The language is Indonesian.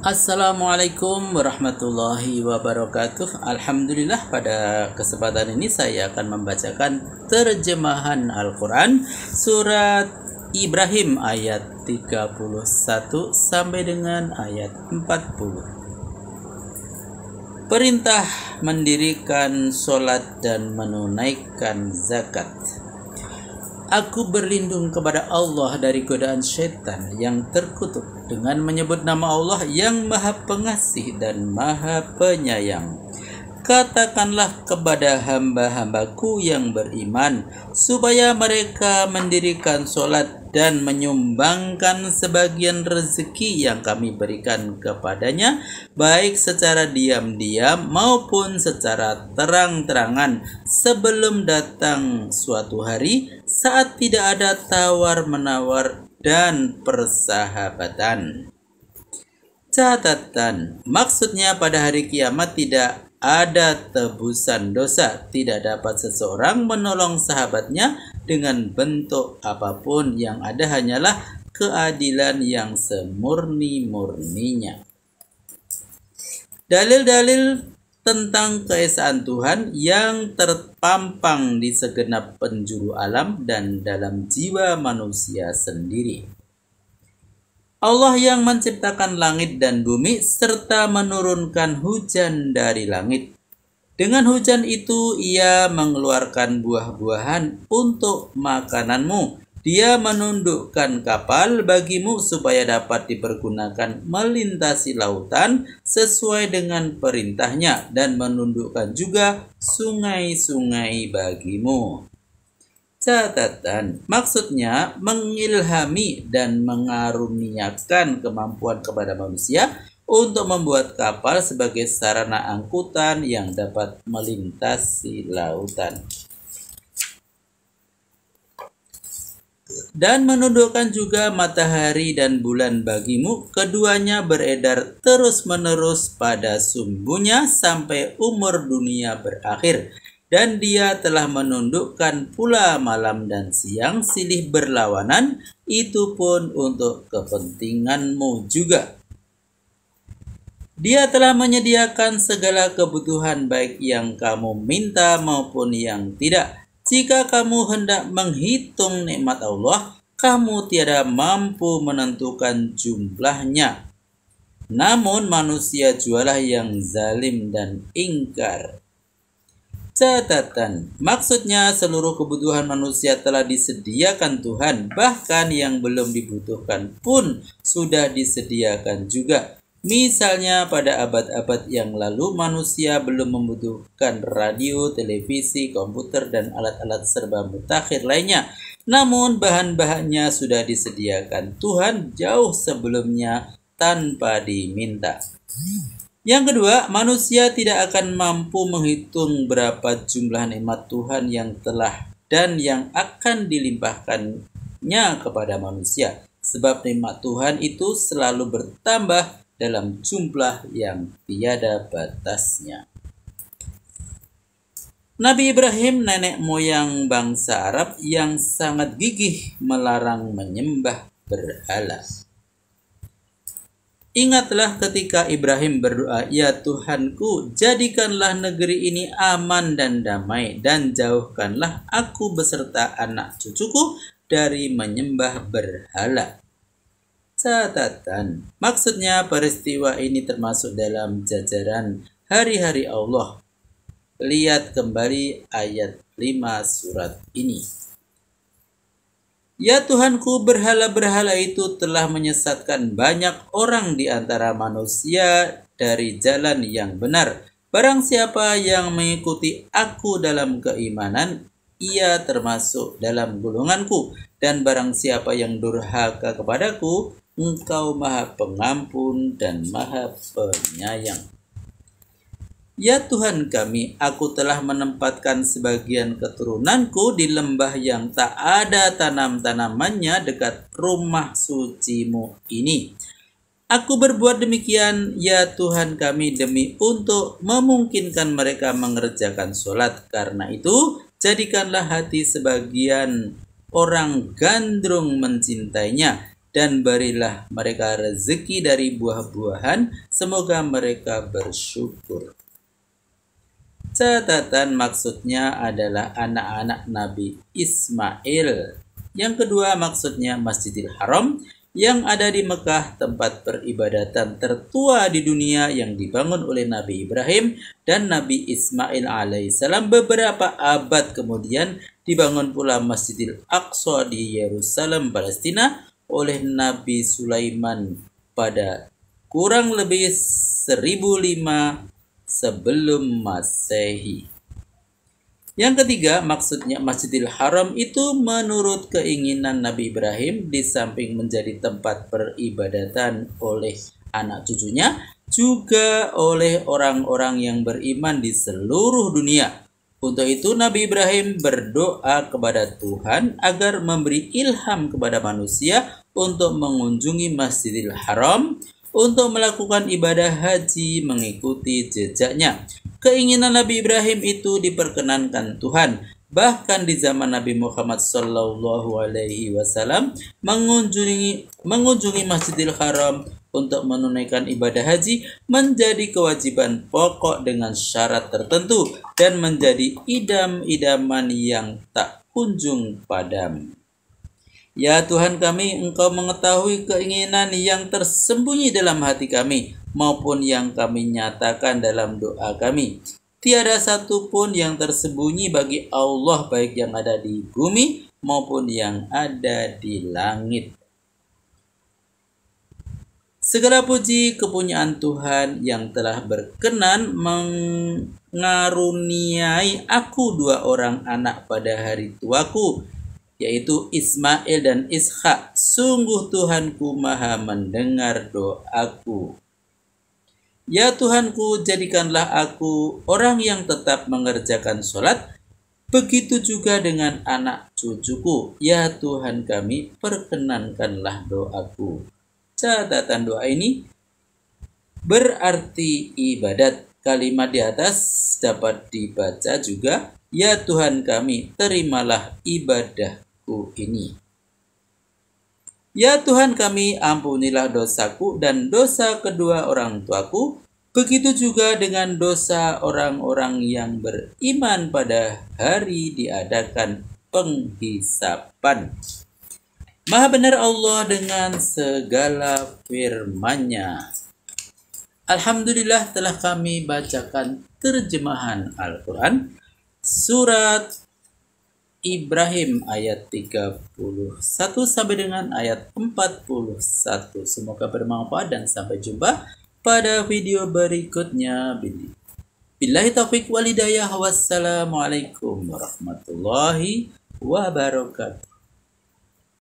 Assalamualaikum warahmatullahi wabarakatuh. Alhamdulillah, pada kesempatan ini saya akan membacakan terjemahan Al-Quran surat Ibrahim ayat 31 sampai dengan ayat 40. Perintah mendirikan sholat dan menunaikan zakat. Aku berlindung kepada Allah dari godaan syaitan yang terkutuk dengan menyebut nama Allah yang Maha Pengasih dan Maha Penyayang. Katakanlah kepada hamba-hambaku yang beriman supaya mereka mendirikan sholat dan menyumbangkan sebagian rezeki yang kami berikan kepadanya, baik secara diam-diam maupun secara terang-terangan, sebelum datang suatu hari saat tidak ada tawar-menawar dan persahabatan. Catatan, maksudnya pada hari kiamat tidak ada tebusan dosa, tidak dapat seseorang menolong sahabatnya dengan bentuk apapun, yang ada hanyalah keadilan yang semurni-murninya. Dalil-dalil tentang keesaan Tuhan yang terpampang di segenap penjuru alam dan dalam jiwa manusia sendiri. Allah yang menciptakan langit dan bumi serta menurunkan hujan dari langit. Dengan hujan itu ia mengeluarkan buah-buahan untuk makananmu. Dia menundukkan kapal bagimu supaya dapat dipergunakan melintasi lautan sesuai dengan perintahnya, dan menundukkan juga sungai-sungai bagimu. Catatan, maksudnya mengilhami dan mengaruniakan kemampuan kepada manusia untuk membuat kapal sebagai sarana angkutan yang dapat melintasi lautan. Dan menundukkan juga matahari dan bulan bagimu, keduanya beredar terus-menerus pada sumbunya sampai umur dunia berakhir. Dan dia telah menundukkan pula malam dan siang silih berlawanan, itu pun untuk kepentinganmu juga. Dia telah menyediakan segala kebutuhan baik yang kamu minta maupun yang tidak. Jika kamu hendak menghitung nikmat Allah, kamu tiada mampu menentukan jumlahnya. Namun manusia jualah yang zalim dan ingkar. Catatan, maksudnya seluruh kebutuhan manusia telah disediakan Tuhan, bahkan yang belum dibutuhkan pun sudah disediakan juga. Misalnya pada abad-abad yang lalu manusia belum membutuhkan radio, televisi, komputer, dan alat-alat serba mutakhir lainnya. Namun bahan-bahannya sudah disediakan Tuhan jauh sebelumnya tanpa diminta. Yang kedua, manusia tidak akan mampu menghitung berapa jumlah nikmat Tuhan yang telah dan yang akan dilimpahkannya kepada manusia. Sebab nikmat Tuhan itu selalu bertambah dalam jumlah yang tiada batasnya. Nabi Ibrahim, nenek moyang bangsa Arab yang sangat gigih melarang menyembah berhala. Ingatlah ketika Ibrahim berdoa, "Ya Tuhanku, jadikanlah negeri ini aman dan damai, dan jauhkanlah aku beserta anak cucuku dari menyembah berhala." Catatan, maksudnya peristiwa ini termasuk dalam jajaran hari-hari Allah. Lihat kembali ayat 5 surat ini. Ya Tuhanku, berhala-berhala itu telah menyesatkan banyak orang di antara manusia dari jalan yang benar. Barang siapa yang mengikuti aku dalam keimanan, ia termasuk dalam golonganku. Dan barang siapa yang durhaka kepadaku, Engkau Maha Pengampun dan Maha Penyayang. Ya Tuhan kami, aku telah menempatkan sebagian keturunanku di lembah yang tak ada tanam-tanamannya dekat rumah sucimu ini. Aku berbuat demikian, ya Tuhan kami, demi untuk memungkinkan mereka mengerjakan sholat. Karena itu, jadikanlah hati sebagian orang gandrung mencintainya. dan berilah mereka rezeki dari buah-buahan, semoga mereka bersyukur. Catatan maksudnya adalah anak-anak Nabi Ismail. Yang kedua maksudnya Masjidil Haram yang ada di Mekah, tempat peribadatan tertua di dunia yang dibangun oleh Nabi Ibrahim dan Nabi Ismail alaihissalam. Beberapa abad kemudian dibangun pula Masjidil Aqsa di Yerusalem, Palestina oleh Nabi Sulaiman pada kurang lebih 1005 sebelum Masehi. Yang ketiga, maksudnya Masjidil Haram itu menurut keinginan Nabi Ibrahim, di samping menjadi tempat peribadatan oleh anak cucunya, juga oleh orang-orang yang beriman di seluruh dunia. Untuk itu Nabi Ibrahim berdoa kepada Tuhan agar memberi ilham kepada manusia untuk mengunjungi Masjidil Haram, untuk melakukan ibadah haji mengikuti jejaknya. Keinginan Nabi Ibrahim itu diperkenankan Tuhan. Bahkan di zaman Nabi Muhammad SAW mengunjungi Masjidil Haram untuk menunaikan ibadah haji menjadi kewajiban pokok dengan syarat tertentu dan menjadi idam-idaman yang tak kunjung padam. Ya Tuhan kami, Engkau mengetahui keinginan yang tersembunyi dalam hati kami maupun yang kami nyatakan dalam doa kami. Tiada satu pun yang tersembunyi bagi Allah, baik yang ada di bumi maupun yang ada di langit. Segala puji kepunyaan Tuhan yang telah berkenan mengaruniai aku 2 orang anak pada hari tuaku, yaitu Ismail dan Ishak. Sungguh Tuhanku maha mendengar doaku. Ya Tuhanku, jadikanlah aku orang yang tetap mengerjakan sholat, begitu juga dengan anak cucuku. Ya Tuhan kami, perkenankanlah doaku. Catatan doa ini berarti ibadat. Kalimat di atas dapat dibaca juga, ya Tuhan kami, terimalah ibadahku ini. Ya Tuhan kami, ampunilah dosaku dan dosa kedua orang tuaku, begitu juga dengan dosa orang-orang yang beriman pada hari diadakan penghisapan. Maha benar Allah dengan segala firman-Nya. Alhamdulillah telah kami bacakan terjemahan Al-Quran surat Ibrahim ayat 31 sampai dengan ayat 41. Semoga bermanfaat dan sampai jumpa pada video berikutnya. Billahi taufiq wal hidayah. Wassalamualaikum warahmatullahi wabarakatuh.